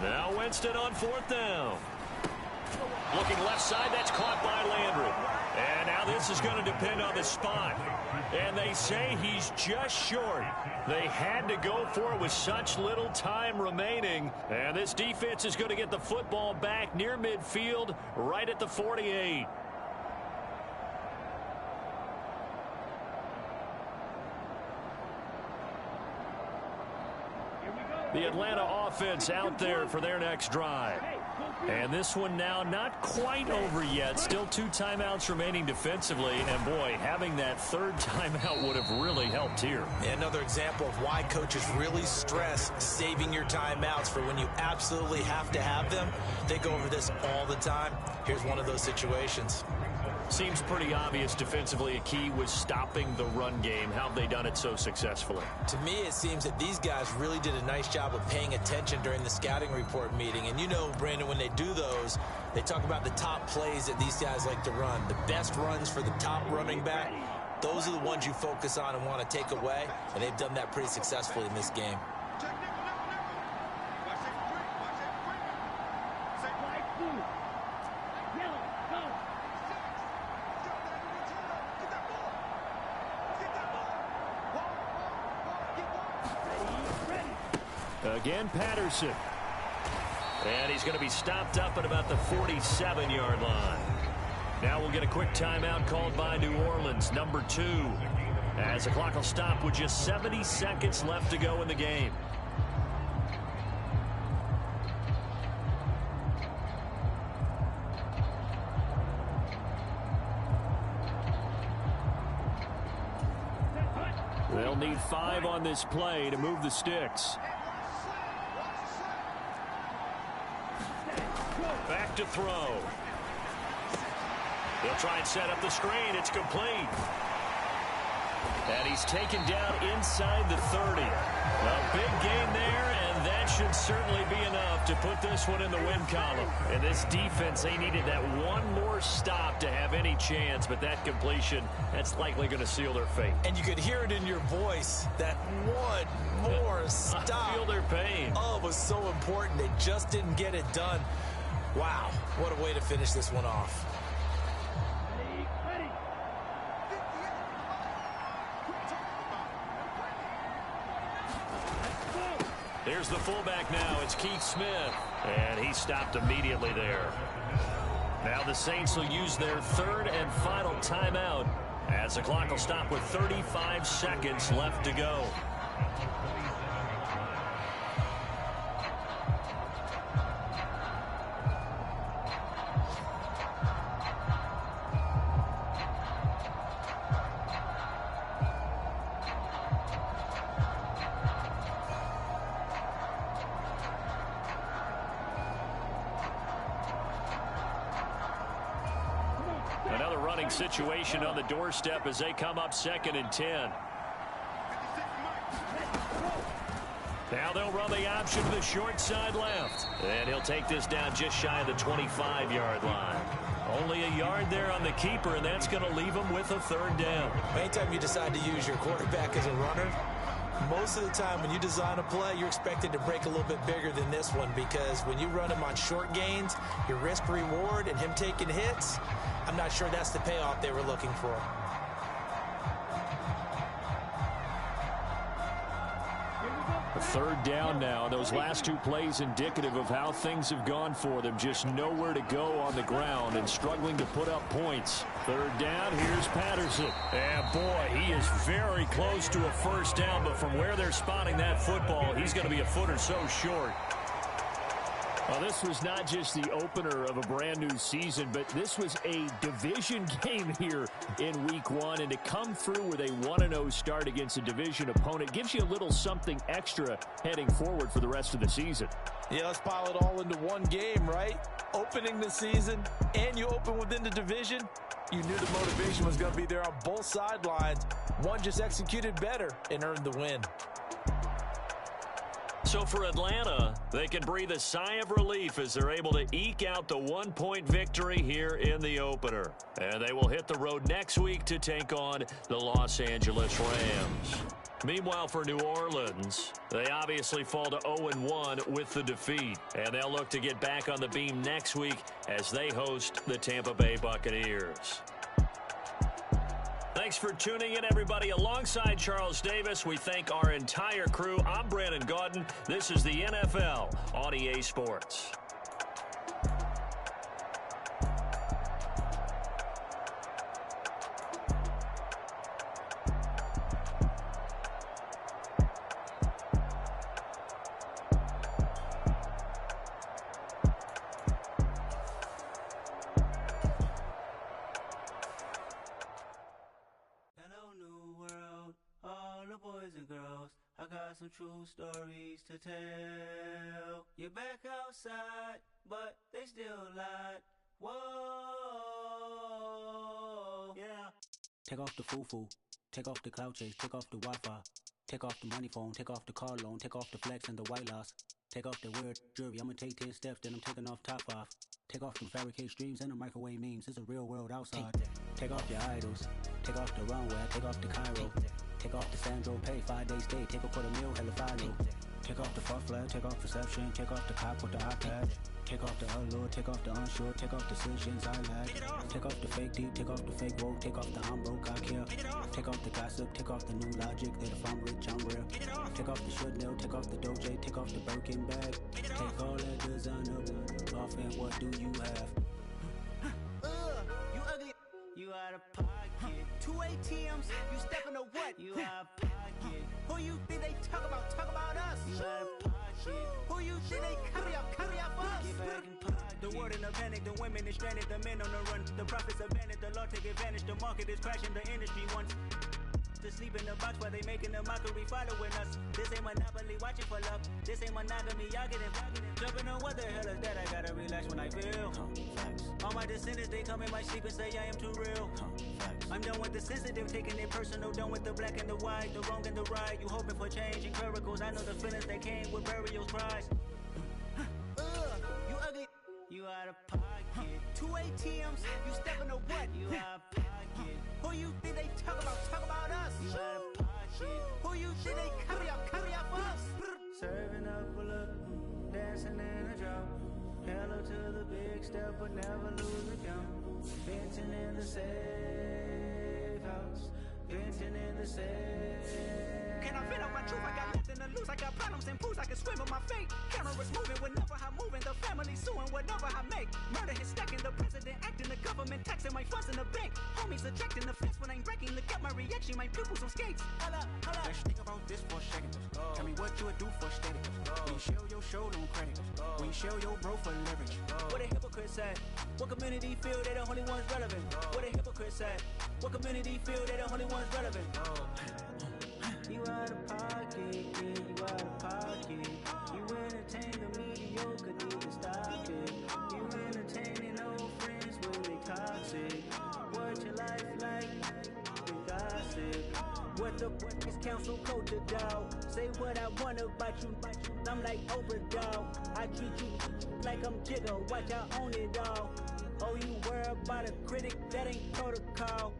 Speaker 5: Now Winston on 4th down. Looking left side, that's caught by Landry. And now this is going to depend on the spot. And they say he's just short. They had to go for it with such little time remaining. And this defense is going to get the football back near midfield, right at the 48. The Atlanta offense out there for their next drive. And this one now not quite over yet. Still 2 timeouts remaining defensively. And, boy, having that 3rd timeout would have really helped here.
Speaker 4: Another example of why coaches really stress saving your timeouts for when you absolutely have to have them. They go over this all the time. Here's one of those situations.
Speaker 5: Seems pretty obvious defensively a key was stopping the run game. How have they done it so successfully?
Speaker 4: To me, it seems that these guys really did a nice job of paying attention during the scouting report meeting. And you know, Brandon, when they do those, they talk about the top plays that these guys like to run. The best runs for the top running back, those are the ones you focus on and want to take away. And they've done that pretty successfully in this game.
Speaker 5: Again, Patterson. And he's going to be stopped up at about the 47-yard line. Now we'll get a quick timeout called by New Orleans, number 2. As the clock will stop with just 70 seconds left to go in the game. They'll need 5 on this play to move the sticks. Back to throw. They'll try and set up the screen. It's complete. And he's taken down inside the 30. A big gain there, and that should certainly be enough to put this one in the win column. And this defense, they needed that one more stop to have any chance, but that completion, that's likely going to seal their fate.
Speaker 4: And you could hear it in your voice, that one more stop.
Speaker 5: I feel their pain.
Speaker 4: Oh, it was so important. They just didn't get it done. Wow, what a way to finish this one off.
Speaker 5: Here's the fullback now. It's Keith Smith. And he stopped immediately there. Now the Saints will use their 3rd and final timeout as the clock will stop with 35 seconds left to go. Another running situation on the doorstep as they come up 2nd and 10. Now they'll run the option to the short side left. And he'll take this down just shy of the 25-yard line. Only a yard there on the keeper, and that's going to leave him with a 3rd down.
Speaker 4: Anytime you decide to use your quarterback as a runner, most of the time when you design a play, you're expected to break a little bit bigger than this one, because when you run him on short gains, your risk reward and him taking hits, I'm not sure that's the payoff they were looking for.
Speaker 5: A 3rd down now. Those last 2 plays indicative of how things have gone for them. Just nowhere to go on the ground and struggling to put up points. 3rd down, here's Patterson. And boy, he is very close to a 1st down, but from where they're spotting that football, he's going to be a foot or so short.
Speaker 3: Well, this was not just the opener of a brand new season, but this was a division game here in week 1. And to come through with a 1-0 start against a division opponent gives you a little something extra heading forward for the rest of the season.
Speaker 4: Yeah, let's pile it all into one game, right? Opening the season, and you open within the division. You knew the motivation was going to be there on both sidelines. One just executed better and earned the win.
Speaker 5: So for Atlanta, they can breathe a sigh of relief as they're able to eke out the 1-point victory here in the opener. And they will hit the road next week to take on the Los Angeles Rams. Meanwhile, for New Orleans, they obviously fall to 0-1 with the defeat. And they'll look to get back on the beam next week as they host the Tampa Bay Buccaneers. Thanks for tuning in, everybody. Alongside Charles Davis, we thank our entire crew. I'm Brandon Gaudin. This is the NFL on EA Sports.
Speaker 7: Some true stories to tell. You're back outside, but they still lied. Whoa, yeah. Take off the foo-foo, take off the cloud chase, take off the Wi-Fi, take off the money phone, take off the car loan, take off the flex and the white loss, take off the weird jewelry. I'ma take 10 steps, then I'm taking off top 5. Take off them fabricated streams and the microwave memes. It's a real world outside. Take off your idols, take off the runway, take off the Cairo. Take off the Sandro pay, 5-day stay, take a quarter meal, hella final. Take off the fuck flag, take off reception, take off the cop with the iPad. Take off the allure, take off the unsure, take off decisions I lack. Take off the fake deep, take off the fake woke, take off the I'm broke, I care. Take off the gossip, take off the new logic, that if I'm rich, I'm real. Take off the should know, take off the Doja, take off the Birkin bag. Take all that designer off and what do you have? You ugly, you out of pocket. 2 ATMs, you stepping to what? You out of pocket. Who you think they talk about us? You out of pocket. Who you think they carry up us? Get back in pocket. The world in a panic, the women is stranded, the men on the run. The profits abandoned, the law take advantage, the market is crashing, the industry wants to sleep in the box while they making a mockery following us. This ain't Monopoly, watching for love. This ain't monogamy, y'all getting jumping on what the hell is that? I gotta relax when I feel. All my descendants, they come in my sleep and say I am too real. I'm done with the sensitive, taking it personal. Done with the black and the white, the wrong and the right. You hoping for change and miracles. I know the feelings that came with burial cries. You ugly, you out of pocket. 2 ATMs, you stepping to what? You out of pocket. Who you think they talk about us? You out of pocket. Who you think they carry up us? Serving up a look, dancing in a drop. Hello to the big step, but never lose the count. Venting in the safe house. Venting in the safe. Can I fit up my truth? I got nothing to lose. I got problems and pools. I can swim with my fate. Cameras moving whenever I'm moving. The family suing whatever I make. Murder is stacking. The president acting. The government taxing my funds in the bank. Homies ejecting the fence when I'm breaking. Look at my reaction. My pupils on skates. Holla. Let's think about this for a second. Tell me what you would do for status. When you show your show, don't credit. When you show your bro for leverage. What a hypocrite said. What community feel they the only ones relevant? What a hypocrite said. What community feel they the only ones relevant? You out of pocket, yeah, you out of pocket. You entertain the mediocre, need to stop it. You entertaining old friends when they toxic. What your life like? They gossip. What the is council culture, dog? Say what I want about you. I'm like Oprah, dog. I treat you like I'm Jigga. Watch I own it all. Oh, you worry about a critic? That ain't protocol.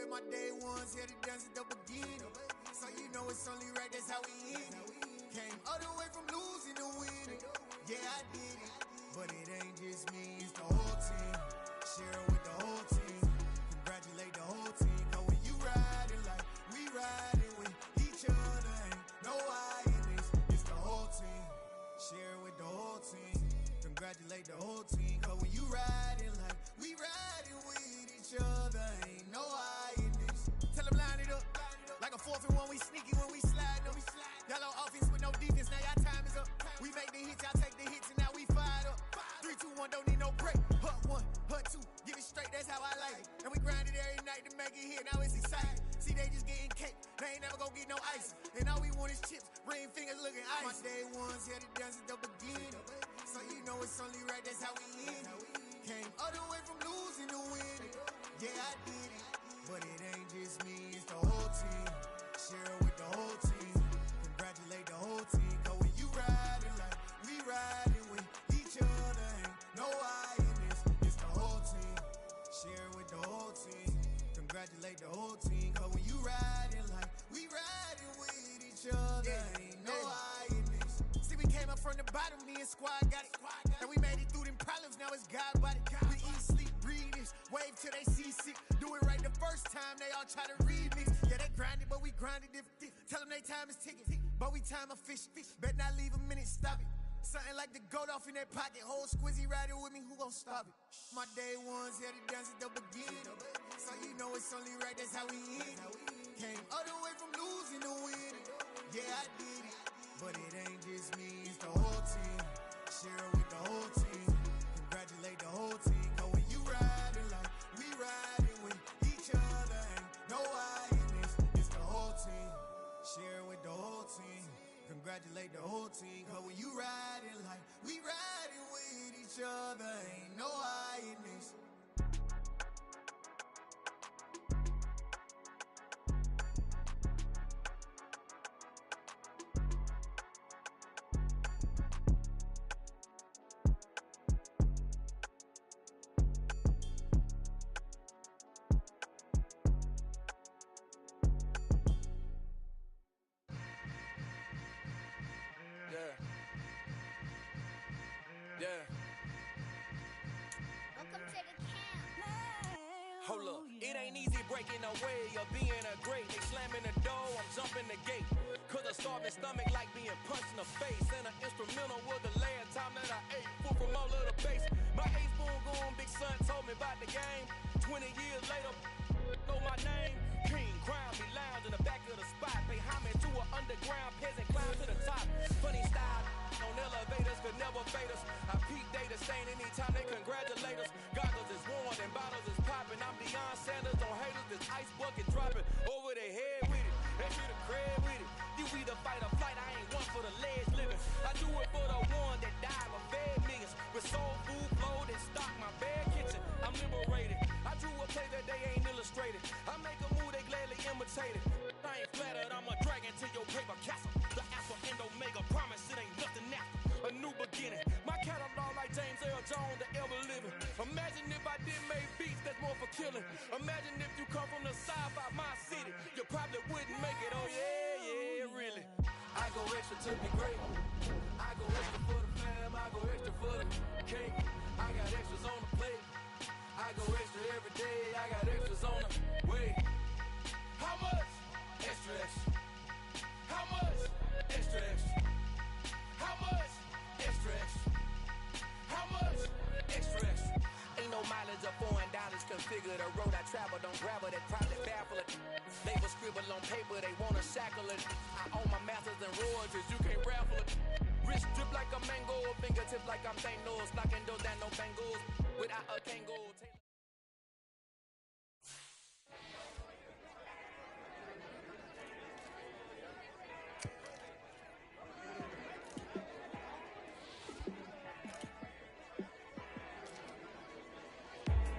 Speaker 8: My day ones here to dance at the beginning. So you know it's only right, that's how we end it. Came all the way from losing to winning. Yeah, I did it. But it ain't just me, it's the whole team. Share it with the whole team. Congratulate the whole team. Cause when you riding like we riding with each other, ain't no ain't never gonna get no ice. And all we want is chips, ring fingers looking ice. My day ones here to dance at the beginning. So you know it's only right, that's how we end it. Came all the way from losing to winning. Yeah, I did it. But it ain't just me, it's the whole team. Share it with the whole team. Congratulate the whole team. Cause when you riding like we riding with each other, ain't no I in this. It's the whole team. Share it with the whole team. Congratulate the whole team. Cause when you riding like we riding with each other, ain't no I in this. See, we came up from the bottom, me and squad got it. And we made it through them problems, now it's God body. We eat, sleep, breathe this. Wave till they seasick. Do it right the first time, they all try to remix. Yeah, they grinded, but we grinded different. Tell them they time is ticking, but we time a fish. Bet not leave a minute, stop it. Something like the goat off in their pocket. Whole squizzy riding with me, who gon' stop it? My day ones here to dance at the beginning. So you know it's only right, that's how we end it. Came all the way from losing to winning. Yeah, I did it. But it ain't just me, it's the whole team. Share it with the whole team. Congratulate the whole team. Cause when you riding like we riding with each other, ain't no I in this. It's the whole team. Share it with the whole team. Congratulate the whole team. Cause when you riding like we riding with each other, ain't no I in this.
Speaker 9: Hold up, it ain't easy breaking away or being a great. They slamming the door, I'm jumping the gate. Cause a starving stomach like being punched in the face. And an instrumental was the last time that I ate food from all of the base. My ace spoon goon, big son told me about the game. 20 years later, know my name. King, crown me, lounge in the back of the spot. Pay homage to an underground peasant, climb to the top. Funny style, on elevators could never fade us. I peep data stain anytime they congratulate us. Goggles is worn and bottles is popping. I'm Deion Sanders on haters, this ice bucket dropping over their head with it. They should have crab with it. You either fight or flight, I ain't one for the ledge living. I do it for the one that died or fed millions. With soul food, flowed and stock my bad kitchen. I'm liberated. I drew a play that they ain't illustrated. I make a move, they gladly imitated. I ain't flattered, I'm a dragon to your paper castle. The Alpha and Omega, promise it ain't nothing after. A new beginning. My catalog like James Earl Jones, the ever living. Imagine if I did make beats that's more for killing. Imagine if you come from the south out my city. You probably wouldn't make it, oh yeah, really. I go extra to be great. I go extra for the fam, I go extra for the cake. I got extras on the plate. I go extra every day, I got extras on the way. How much? Extra, extra. How much? Extra, extra. How much? Extra, extra. How much? Extra, extra. Ain't no mileage or $4 configure the road I travel. Don't gravel that probably baffle it. They will scribble on paper, they wanna shackle it. I own my masters and royalties, you can't raffle it. Wrist drip like a mango, fingertips like I'm Thanos. Knocking those down, no bangles. Without a Kango.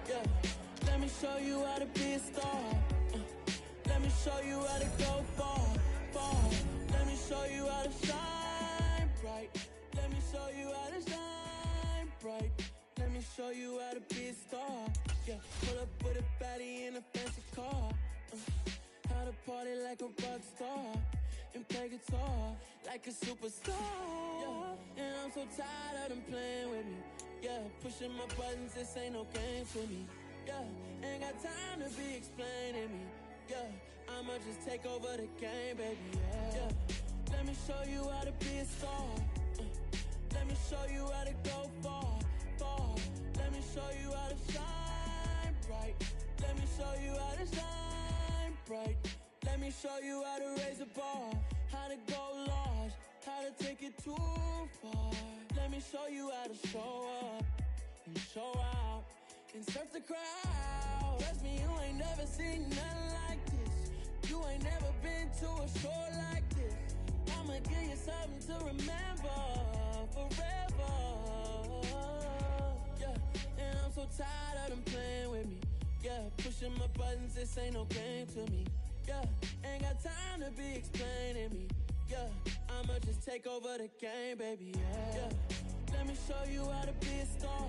Speaker 10: Yeah, let me show you how to be a star. Let me show you how to go far, far. Let me show you how to shine bright. Let me show you how to shine bright. Let me show you how to be a star. Yeah, pull up with a baddie in a fancy car. How to party like a rock star and play guitar like a superstar. Yeah, and I'm so tired of them playing with me. Yeah, pushing my buttons, this ain't no game for me. Yeah, ain't got time to be explaining me. Yeah, I'ma just take over the game, baby. Yeah, let me show you how to be a star. Let me show you how to go far, far. Let me show you how to shine bright. Let me show you how to shine bright. Let me show you how to raise the bar, how to go large, how to take it too far. Let me show you how to show up and show out and surf the crowd. Trust me, you ain't never seen nothing like this. You ain't never been to remember forever. Yeah, and I'm so tired of them playing with me. Yeah, pushing my buttons, this ain't no game to me. Yeah, ain't got time to be explaining me. Yeah, I'ma just take over the game, baby. Yeah, let me show you how to be a star.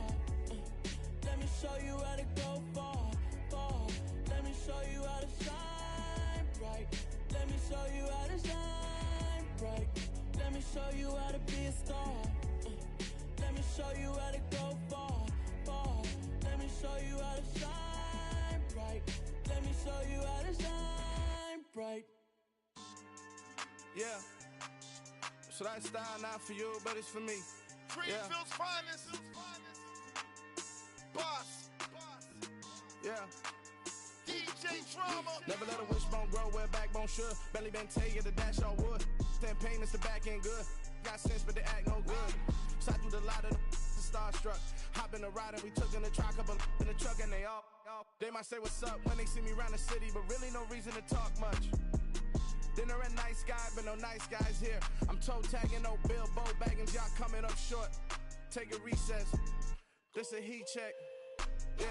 Speaker 10: Let me show you how to go far, far. Let me show you how to shine bright. Let me show you how to shine bright. Let me show you how to be a star. Let me show you how to go far, far. Let me show you how to shine bright. Let me show you how to shine bright.
Speaker 11: Yeah. So that style not for you, but it's for me.
Speaker 6: Greenfield's finest. Boss.
Speaker 11: Yeah.
Speaker 6: DJ Drama.
Speaker 11: Never let a wishbone grow where a backbone should. Belly been tell you the dash all wood. 10 payments, the back end good. Got sense, but they act no good. Shot through the lot of the starstruck. Hop in the ride and we took in the truck, couple in the truck and they all. They might say what's up when they see me around the city, but really no reason to talk much. Dinner a nice guy, but no nice guys here. I'm toe tagging, no Bilbo baggins, y'all coming up short. Take a recess. This a heat check. Yeah.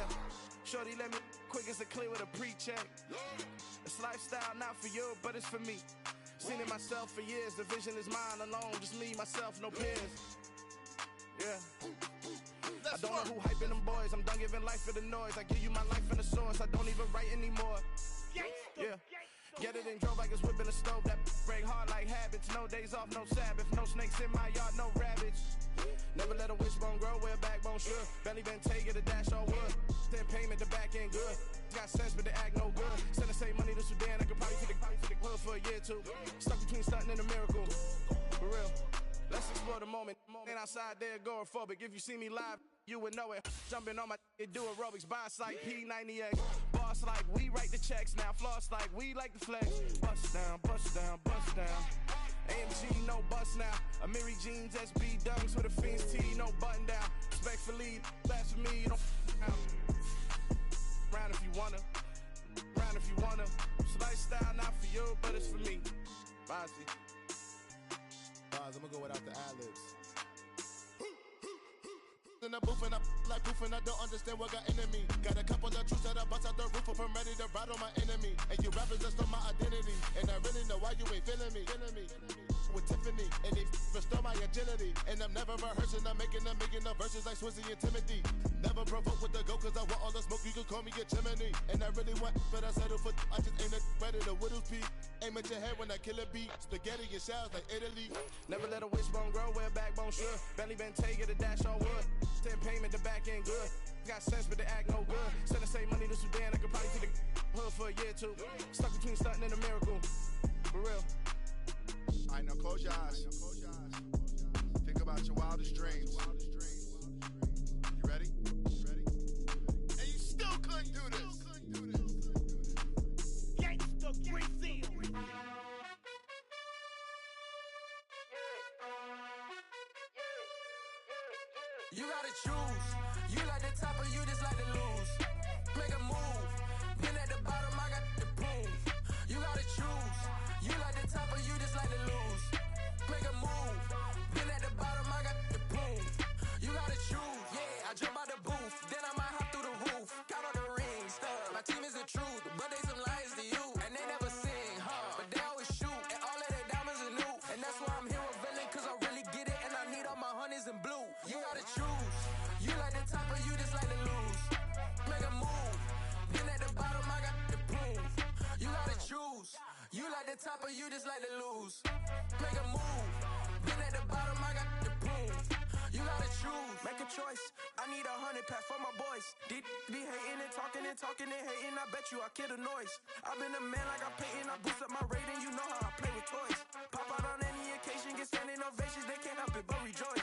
Speaker 11: Shorty let me quick as a clear with a pre-check. This lifestyle not for you, but it's for me. Seen it myself for years. The vision is mine alone. Just me, myself, no peers. Yeah. I don't know who hyping them boys. I'm done giving life for the noise. I give you my life in the source. I don't even write anymore. Yeah. Get it and drove like it's whipping a stove. That break hard like habits. No days off, no Sabbath. No snakes in my yard, no rabbits. Never let a wishbone grow where a backbone should. Belly been take it, the dash all wood. 10 payment, the back end good. Got sense, but they act no good. Send the same money to Sudan. I could probably take the hood for a year or two. Stuck between stunting and a miracle. For real. Let's explore the moment. Ain't outside there agoraphobic. If you see me live, you would know it. Jumping on my do aerobics. Boss like P90X. Boss like we write the checks now. Floss like we like the flex. Bust down, bust down, bust down. AMG, no bust now. Amiri jeans, SB dunks with a Fiends T, no button down. Respectfully, that's for me, you don't out. Round if you wanna. Round if you wanna. It's lifestyle not for you, but it's for me. Bozzy.
Speaker 12: I'm gonna go without the ad-libs. In the booth and I like proof and I don't understand what got into me. Got a couple of truths that I bust out the roof up. I'm ready to ride on my enemy. And you rappers just stole my identity. And I really know why you ain't feeling me. With Tiffany, and they restore my agility. And I'm never rehearsing, I'm making no verses like Swizzy and Timothy. Never provoke with the go, cause I want all the smoke, you can call me a chimney. And I really want, but I settle for, I just ain't ready to whittles pee. Aim at your head when I kill a beat. Spaghetti and shells like Italy.
Speaker 11: Never let a wishbone grow where a backbone should. Belly been take it, the dash all wood. 10 payment, the back end good. Got sense, but they act no good. Send the same money to Sudan, I could probably take the hood for a year or two. Stuck between stunting and a miracle. For real.
Speaker 6: Alright, now close your eyes. Think about your wildest dreams. You ready? And you still couldn't do this.
Speaker 7: Gangsta Brazil.
Speaker 10: You gotta choose. You like the top or you just like to lose. Make a move. Been at the bottom, I got the proof. You gotta choose. You like the top or you just like to lose. Make a move. Been at the bottom, I got the proof. You gotta choose. Yeah, I jump out the booth. Then I might hop through the roof. Count on the rings. My team is the truth, but they some liars to you. And they never sing, huh? But they always shoot. And all of their diamonds are new. And that's why I'm here with Villain, cause I really get it. And I need all my honeys in blue. You gotta choose. You like the top or you just like to lose. Make a move. Been at the bottom, I got the proof. You gotta choose. You like the top or you just like to lose. Make a move. Been at the bottom, I got the proof. You gotta choose. Make a choice. I need 100 pack for my boys. Be hating and talking and hating. I bet you I kill the noise. I've been a man like I'm Peyton. I boost up my rating. You know how I play with toys. Pop out on any occasion, get standing ovations. They can't help it but rejoice.